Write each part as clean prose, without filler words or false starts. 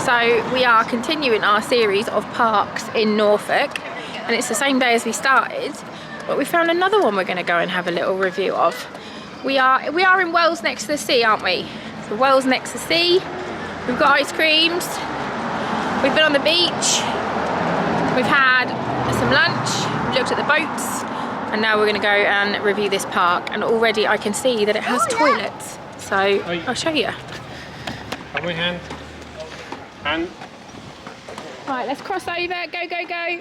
So we are continuing our series of parks in Norfolk, and it's the same day as we started, but we found another one we're going to go and have a little review of. We are in Wells next to the sea, aren't we? So Wells next to the sea. We've got ice creams. We've been on the beach. We've had some lunch. We've looked at the boats, and now we're going to go and review this park. And already I can see that it has toilets. So I'll show you. Have my hand. And Right, let's cross over. Go, go, go.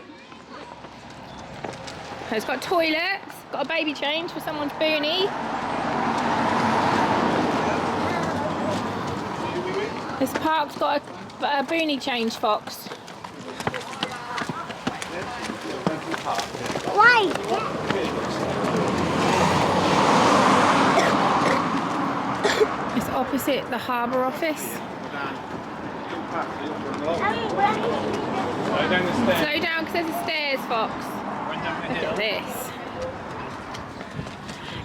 So it's got toilets. Got a baby change for someone's boonie. This park's got a boonie change, Fox. Why? It's opposite the harbour office. slow down the stairs. Slow down because there's a stairs, Fox. Look at this.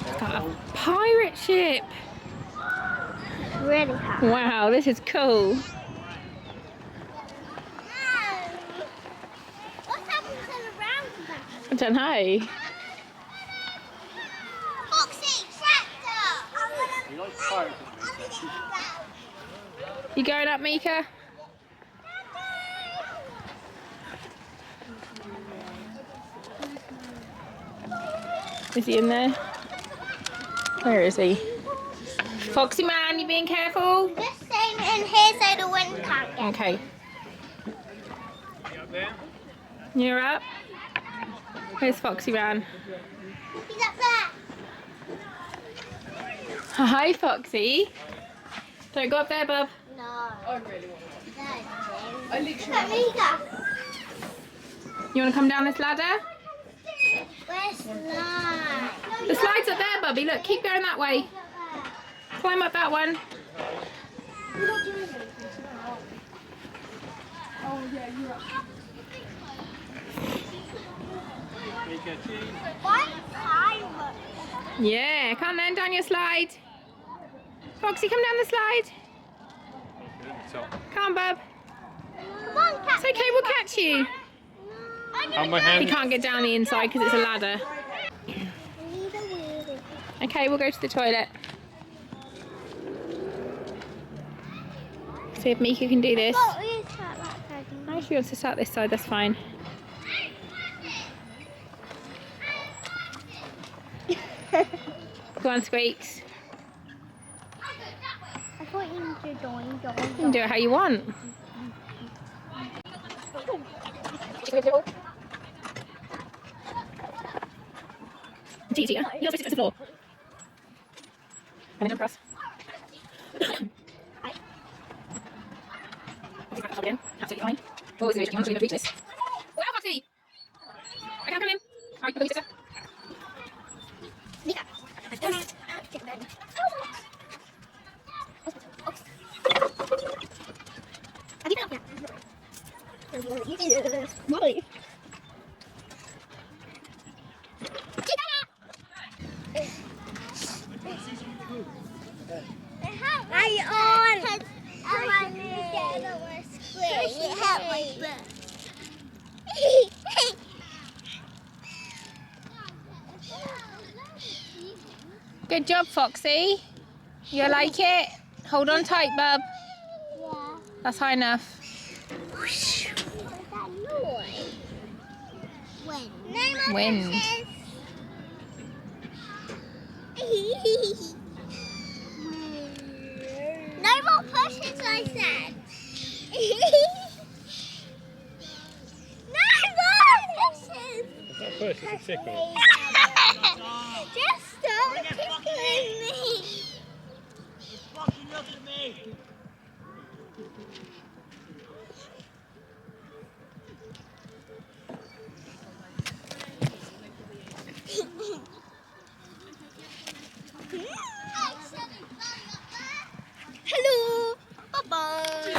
It's got a pirate ship. Really hard. Wow, this is cool. What happens in the roundabout? I don't know. Foxy tractor! You going up, Mika? Is he in there? Where is he? Foxy man, you being careful? Just staying in here so the wind can't get. Okay. You up there? You're up? Where's Foxy man? He's up there. Hi, Foxy. Don't go up there, bub. No. I really want to. No. I literally. You want to come down this ladder? Where's slide? The slide's up there, Bubby. Look, keep going that way. Climb up that one. Yeah, come then down your slide. Foxy, come down the slide. Come on, bub. Come on, It's okay, we'll catch you. On my He hand. can't get down the inside because it's a ladder. Okay, we'll go to the toilet. See if Mika can do this. No, if she wants to start this side, that's fine. Go on, Squeaks. I thought you did doing. You can do it how you want. Gigi, you're supposed to the floor. And then jump across. Again, absolutely fine. Oh, it's going to reach this. Wow, Foxy! I can't come in. Alright, go, sister. Mika. Molly. Good job, Foxy. You like it? Hold on tight, bub. Yeah. That's high enough. What's that noise? Wind. Wind. No more pushes, I said. No more pushes. It's not push, it's a tickle. Just stop tickling me. Fucking look at me! Hello. Bye-bye.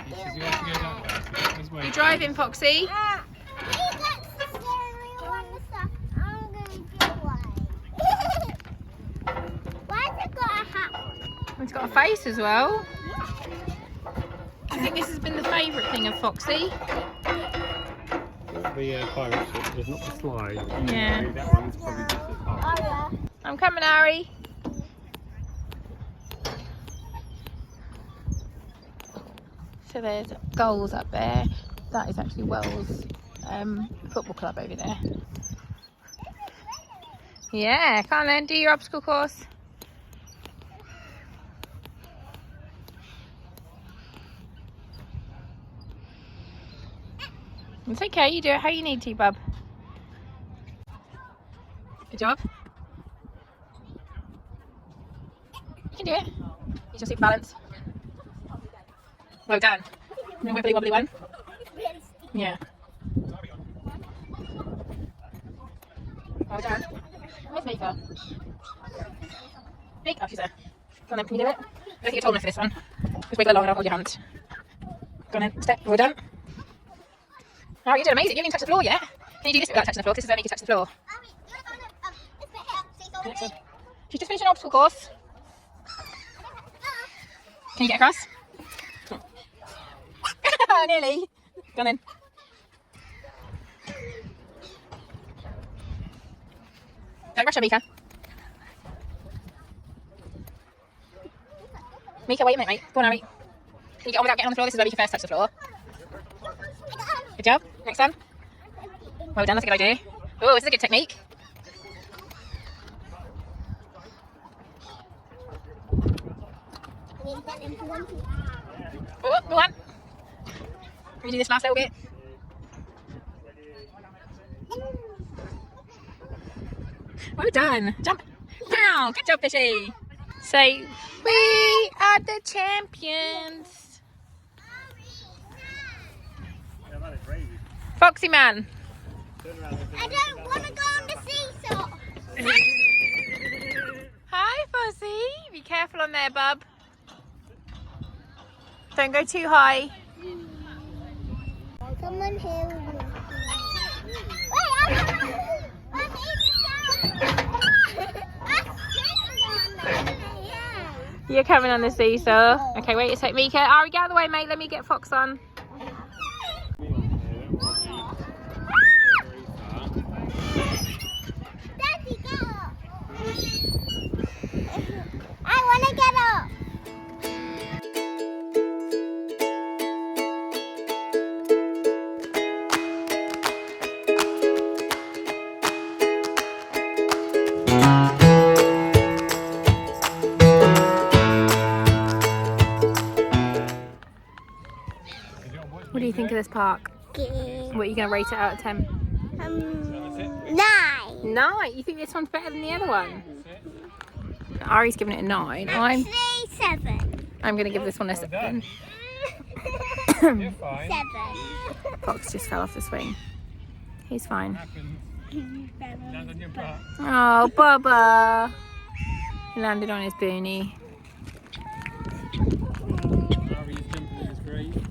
Says you have to go that way. This way. You driving, Foxy? He gets the steering wheel and the stuff. I'm going to do away. Why has it got a hat on? It's got a face as well. think this has been the favourite thing of Foxy. The pirate ship, there's not the slide. Yeah. That one's probably just as hard. I'm coming, Ari. So there's goals up there. That is actually Wells football club over there. Yeah, come on then, do your obstacle course. It's okay, you do it how you need to, bub. Good job. You can do it. Use your super balance. Well done. No wibbly wobbly one. Yeah. Well done. Where's Mika? Mika, she's there. Go on then, can you do it? I don't think you're tall enough for this one. Just wiggle along and I'll hold your hand. Go on then, step. Well done. Oh, you're doing amazing. You haven't even touched the floor yet. Can you do this without touching the floor? This is where Mika touch the floor. Excellent. She's just finished an obstacle course. Can you get across? Nearly. Go on then. Don't rush her, Mika. Mika, wait a minute, mate. Go on, Harry. Can you get on without getting on the floor? This is where Mika first touched the floor. Good job. Next one. Well done, that's a good idea. Oh, this is a good technique. Oh, go on. Can we do this last little bit? Well done. Jump. Wow, good job, Fishy. Say, we are the champions. Foxy man. I don't want to go on the seesaw. Hi, Fuzzy. Be careful on there, bub. Don't go too high. Come on here with me. Wait, I'm sitting down there. You're coming on the seesaw. Okay, wait a sec, Mika. Ari, get out of the way, mate. Let me get Fox on. Daddy, get up. I want to get up. What do you think of this park? What are you going to rate it out of 10? 9. 9? You think this one's better than the other one? Ari's giving it a 9. Actually, 7. I'm going to give this one a 7. You're fine. 7. Fox just fell off the swing. He's fine. Land on your butt. Oh, Bubba. He landed on his boonie. Ari's jumping in his grave.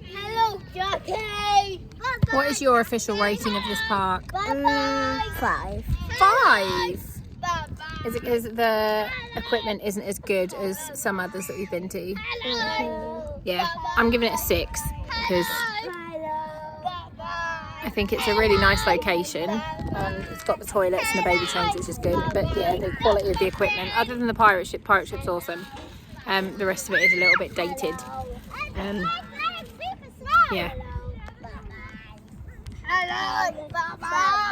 Hello, Jackie. What is your official rating of this park? 5. 5? Is it because the equipment isn't as good as some others that we've been to? Yeah, I'm giving it a 6 because I think it's a really nice location and it's got the toilets and the baby trains, which is good. But yeah, the quality of the equipment, other than the pirate ship's awesome. The rest of it is a little bit dated. Yeah. Hello, Baba.